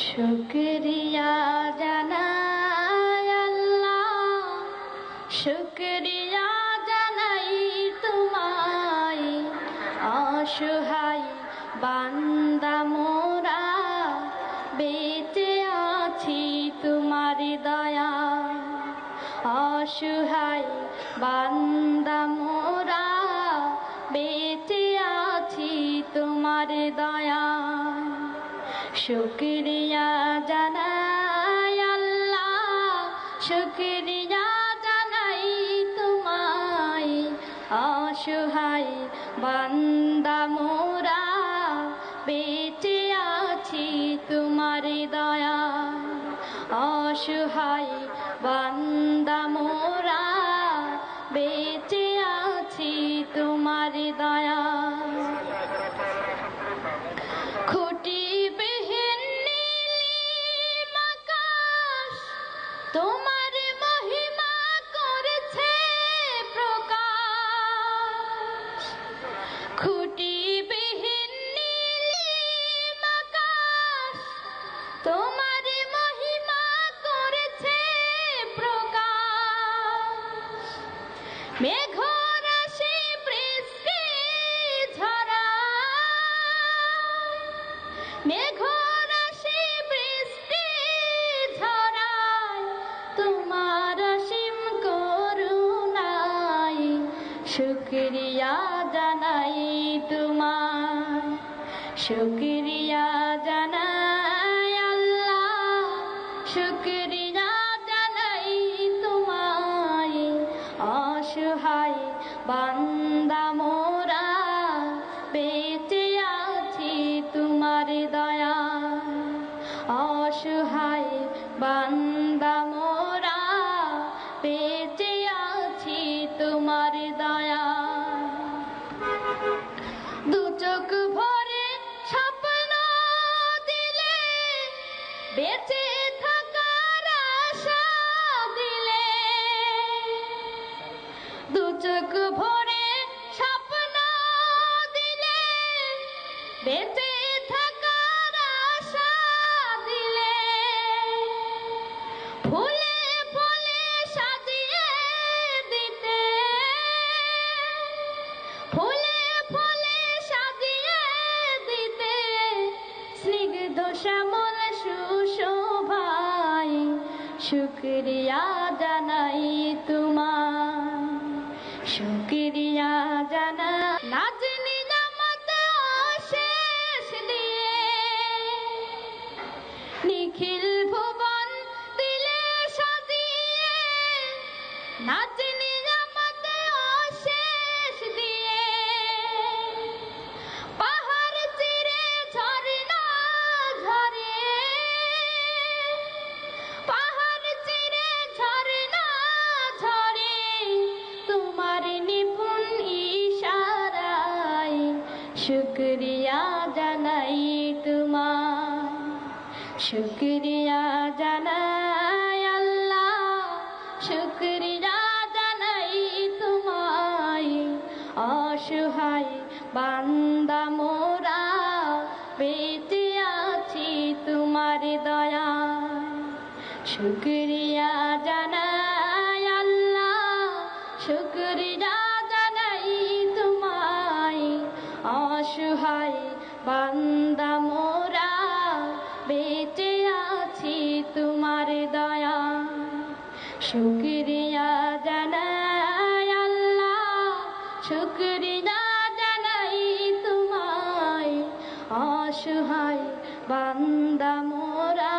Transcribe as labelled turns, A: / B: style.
A: শুকরিয়া জানাই আল্লাহ, শুকরিয়া জানাই তোমায়, অসহায় বান্দা মোরা বেঁচে আছি তোমার দয়া। অসহায় বান্দা মোরা বেঁচে আছি তোমার দয়া। শুকরিয়া জানাই আল্লাহ, শুকরিয়া জানাই তোমায়, অসহায় বান্দা মোরা বেঁচে আছি তোমার দয়া। অসহায় বান্দা মোরা বেঁচে আছি তোমার দয়া। খুঁটিবিহীন নীলিম আকাশ তোমার মহিমা করেছে প্রকাশ। খুঁটিবিহীন নীলিম আকাশ তোমার মহিমা করেছে প্রকাশ। মেঘরাশি বৃষ্টি ঝরায়, মেঘরাশি বৃষ্টি ঝরায় তোমার অসীম করুণায়। শুকরিয়া জানাই তোমার, শুকরিয়া জানাই আল্লাহ, শুকরিয়া জানাই তোমায়, অসহায় বান্দা মোরা বেঁচে আছি তোমার দয়া। অসহায় বান্দা মোরা বেঁচে আছি তোমার দয়া। দু চোখ ভরে স্বপ্ন দিলে, বেঁচে থাকার আশা দিলে। দু চোখ ভরে স্বপ্ন দিলে, বেঁচে থাকার আশা দিলে। ফুলে ফলে সাজিয়ে দিতে, ফুলে ফলে সাজিয়ে দিতে স্নিগ্ধ শ্যামল সুশোভায়। শুকরিয়া জানাই তোমার, শুকরিয়া জানাই। নাজ নিজামত অশেষ দিয়ে নিখিল ভুবন দিলে সাজিয়ে। নাজ নিজামত অশেষ দিয়ে পাহাড় চিরে ঝরনা ঝরে, পাহাড় চিরে ঝরনা ঝরে তোমার নিপুণ ইশারায়। শুকরিয়া জানাই তোমার, শুকরিয়া জানাই আল্লাহ, শুকরিয়া জানাই তোমায়, অসহায় বান্দা মোরা বেঁচে আছি তোমার দয়া। শুকরিয়া জানাই আল্লাহ, শুকরিয়া জানাই তোমায়, অসহায় বান্দা মোরা বেঁচে আছি তোমার দয়া। শুকরিয়া জানাই আল্লাহ, শুকরিয়া জানাই তোমায়, অসহায় বান্দা মোরা